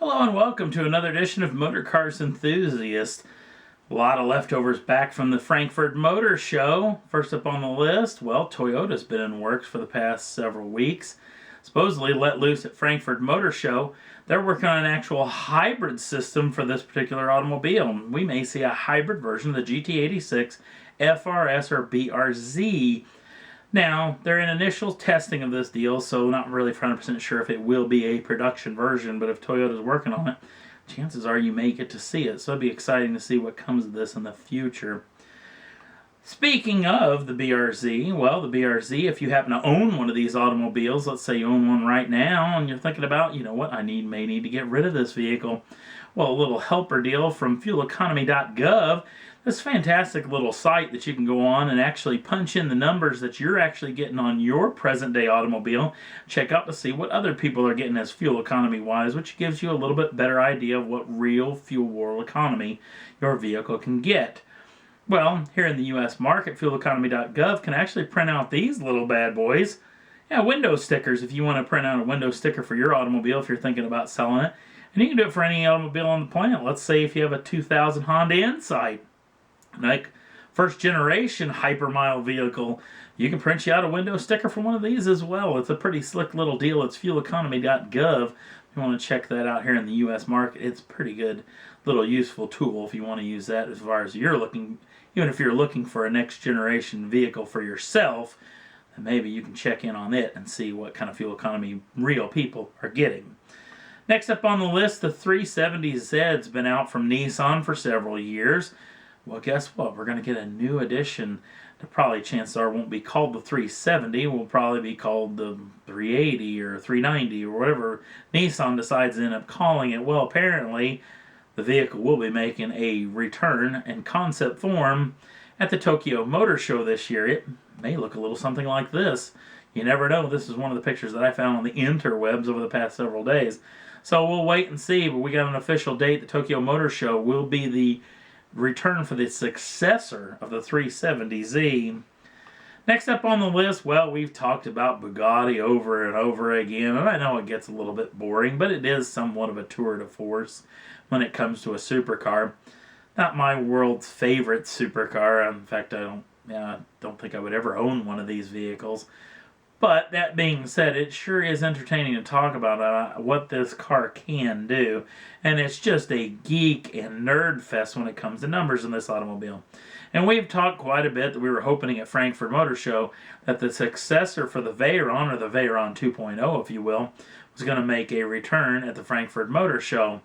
Hello and welcome to another edition of Motor Cars Enthusiast. A lot of leftovers back from the Frankfurt Motor Show. First up on the list, well, Toyota's been in works for the past several weeks. Supposedly let loose at Frankfurt Motor Show, they're working on an actual hybrid system for this particular automobile. We may see a hybrid version of the GT86, FRS, or BRZ. Now, they're in initial testing of this deal, so not really 100% sure if it will be a production version, but if Toyota's working on it, chances are you may get to see it. So it'll be exciting to see what comes of this in the future. Speaking of the BRZ, well, the BRZ, if you happen to own one of these automobiles, let's say you own one right now, and you're thinking about, you know what, may need to get rid of this vehicle. Well, a little helper deal from fueleconomy.gov. This fantastic little site that you can go on and actually punch in the numbers that you're actually getting on your present day automobile. Check out to see what other people are getting as fuel economy wise, which gives you a little bit better idea of what real fuel economy your vehicle can get. Well, here in the US market, fueleconomy.gov can actually print out these little bad boys. Yeah, window stickers if you want to print out a window sticker for your automobile if you're thinking about selling it. And you can do it for any automobile on the planet. Let's say if you have a 2000 Honda Insight, like first generation hypermile vehicle, you can print you out a window sticker for one of these as well. It's a pretty slick little deal. It's fueleconomy.gov. If you want to check that out here in the US market, it's a pretty good little useful tool if you want to use that as far as you're looking, even if you're looking for a next generation vehicle for yourself, then maybe you can check in on it and see what kind of fuel economy real people are getting. Next up on the list, the 370Z's been out from Nissan for several years. Well, guess what? We're going to get a new edition that probably, chances are, won't be called the 370. Will probably be called the 380 or 390 or whatever Nissan decides to end up calling it. Well, apparently, the vehicle will be making a return in concept form at the Tokyo Motor Show this year. It may look a little something like this. You never know. This is one of the pictures that I found on the interwebs over the past several days. So we'll wait and see, but we got an official date. The Tokyo Motor Show will be the return for the successor of the 370Z. Next up on the list, well, we've talked about Bugatti over and over again, and I know it gets a little bit boring, but it is somewhat of a tour de force when it comes to a supercar. Not my world's favorite supercar. In fact, I don't think I would ever own one of these vehicles. But that being said, it sure is entertaining to talk about what this car can do. And it's just a geek and nerd fest when it comes to numbers in this automobile. And we've talked quite a bit that we were hoping at Frankfurt Motor Show that the successor for the Veyron, or the Veyron 2.0 if you will, was going to make a return at the Frankfurt Motor Show.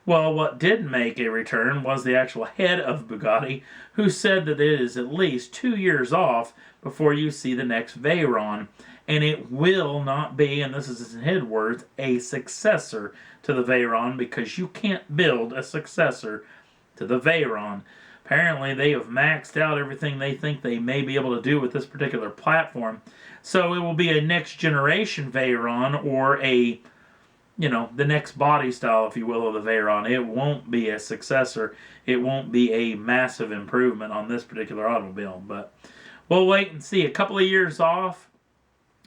Well, what did make a return was the actual head of Bugatti, who said that it is at least 2 years off before you see the next Veyron. And it will not be, and this is in his words, a successor to the Veyron, because you can't build a successor to the Veyron. Apparently, they have maxed out everything they think they may be able to do with this particular platform. So it will be a next generation Veyron, or a, the next body style, if you will, of the Veyron. It won't be a successor. It won't be a massive improvement on this particular automobile. But we'll wait and see. A couple of years off.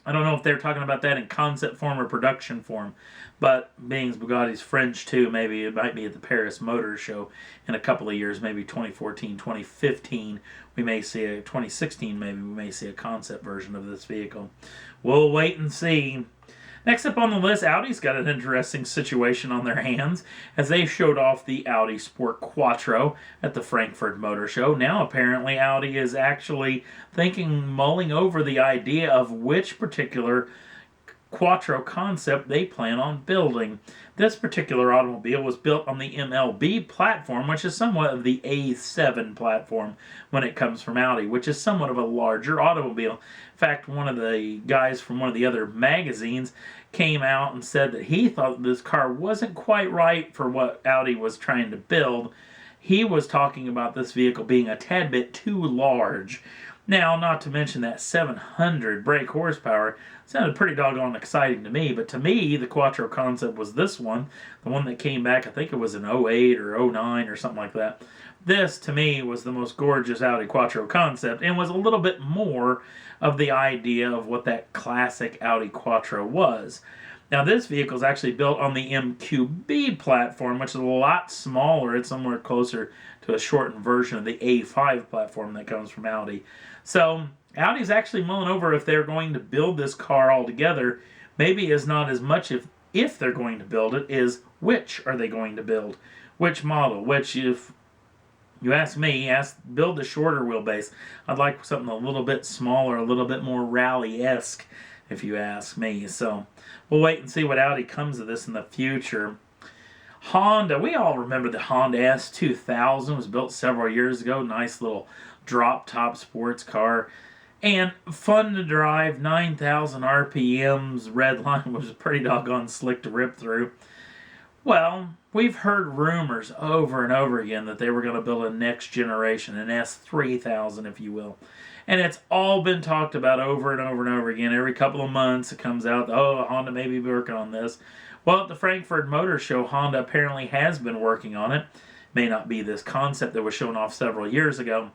I don't know if they're talking about that in concept form or production form, but being Bugatti's French too, maybe it might be at the Paris Motor Show in a couple of years, maybe 2014, 2015, we may see 2016 maybe, we may see a concept version of this vehicle. We'll wait and see. Next up on the list, Audi's got an interesting situation on their hands as they showed off the Audi Quattro at the Frankfurt Motor Show. Now apparently Audi is actually mulling over the idea of which particular Quattro concept they plan on building. This particular automobile was built on the MLB platform, which is somewhat of the A7 platform when it comes from Audi, which is somewhat of a larger automobile. In fact, one of the guys from one of the other magazines came out and said that he thought this car wasn't quite right for what Audi was trying to build. He was talking about this vehicle being a tad bit too large. Now, not to mention that 700 brake horsepower sounded pretty doggone exciting to me, but to me, the Quattro concept was this one, the one that came back, I think it was in 08 or 09 or something like that. This, to me, was the most gorgeous Audi Quattro concept and was a little bit more of the idea of what that classic Audi Quattro was. Now this vehicle is actually built on the MQB platform, which is a lot smaller. It's somewhere closer to a shortened version of the A5 platform that comes from Audi. So Audi's actually mulling over if they're going to build this car altogether. Maybe is not as much if they're going to build it, is which are they going to build? Which model? Which, if you ask me, build the shorter wheelbase. I'd like something a little bit smaller, a little bit more rally-esque, if you ask me. So we'll wait and see what Audi comes of this in the future. Honda, we all remember the Honda S2000. It was built several years ago. Nice little drop-top sports car. And fun to drive, 9,000 RPMs. Red line was pretty doggone slick to rip through. Well, we've heard rumors over and over again that they were going to build a next generation, an S3000, if you will. And it's all been talked about over and over and over again. Every couple of months it comes out, oh, Honda may be working on this. Well, at the Frankfurt Motor Show, Honda apparently has been working on it. May not be this concept that was shown off several years ago.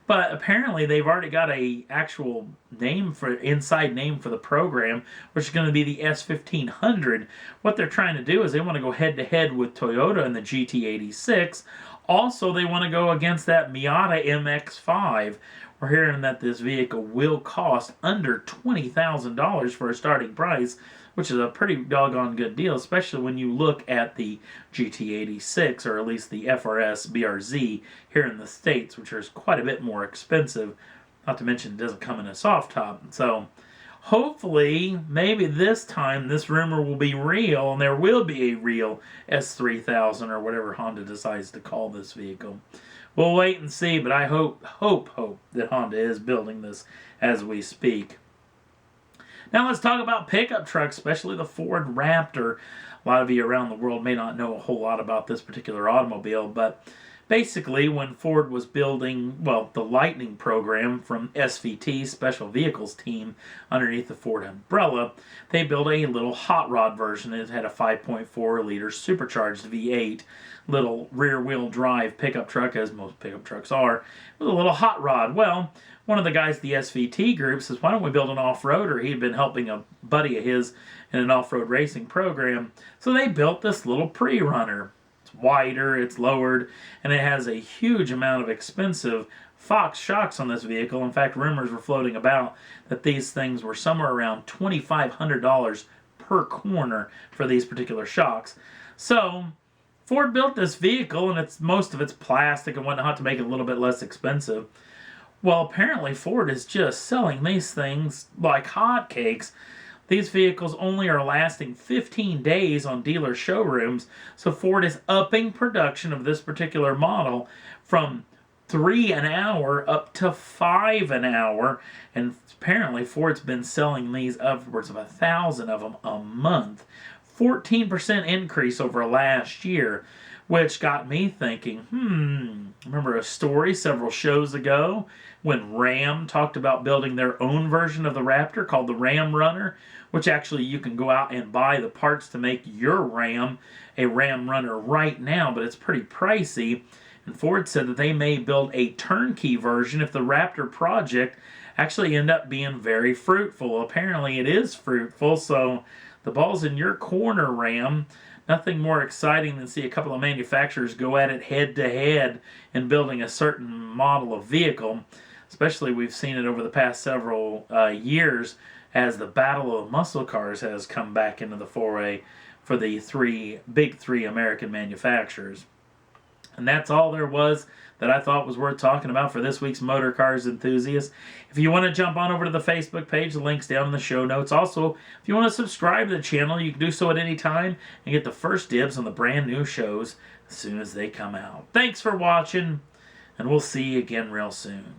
But apparently they've already got a actual inside name for the program, which is going to be the S1500. What they're trying to do is they want to go head-to-head with Toyota and the GT86. Also, they want to go against that Miata MX-5. We're hearing that this vehicle will cost under $20,000 for a starting price, which is a pretty doggone good deal, especially when you look at the GT86, or at least the FRS BRZ here in the States, which is quite a bit more expensive, not to mention it doesn't come in a soft top. So hopefully, maybe this time, this rumor will be real, and there will be a real S3000, or whatever Honda decides to call this vehicle. We'll wait and see, but I hope that Honda is building this as we speak. Now let's talk about pickup trucks, especially the Ford Raptor. A lot of you around the world may not know a whole lot about this particular automobile, but basically when Ford was building, well, the Lightning program from SVT, Special Vehicles Team, underneath the Ford umbrella, they built a little hot rod version. It had a 5.4-liter supercharged V8, little rear-wheel drive pickup truck, as most pickup trucks are, with a little hot rod. Well, one of the guys at the SVT group says, why don't we build an off-roader? He'd been helping a buddy of his in an off-road racing program. So they built this little pre-runner. It's wider, it's lowered, and it has a huge amount of expensive Fox shocks on this vehicle. In fact, rumors were floating about that these things were somewhere around $2,500 per corner for these particular shocks. So Ford built this vehicle, and most of it's plastic and whatnot to make it a little bit less expensive. Well, apparently Ford is just selling these things like hotcakes. These vehicles only are lasting 15 days on dealer showrooms, so Ford is upping production of this particular model from 3 an hour up to 5 an hour, and apparently Ford's been selling these upwards of 1,000 of them a month. 14% increase over last year, which got me thinking, remember a story several shows ago when Ram talked about building their own version of the Raptor called the Ram Runner, which actually you can go out and buy the parts to make your Ram a Ram Runner right now, but it's pretty pricey. And Ford said that they may build a turnkey version if the Raptor project actually end up being very fruitful. Apparently it is fruitful, so the ball's in your corner, Ram. Nothing more exciting than see a couple of manufacturers go at it head-to-head in building a certain model of vehicle. Especially we've seen it over the past several years as the battle of muscle cars has come back into the foray for the big three American manufacturers. And that's all there was that I thought was worth talking about for this week's Motor Cars Enthusiast. If you want to jump on over to the Facebook page, the link's down in the show notes. Also, if you want to subscribe to the channel, you can do so at any time and get the first dibs on the brand new shows as soon as they come out. Thanks for watching, and we'll see you again real soon.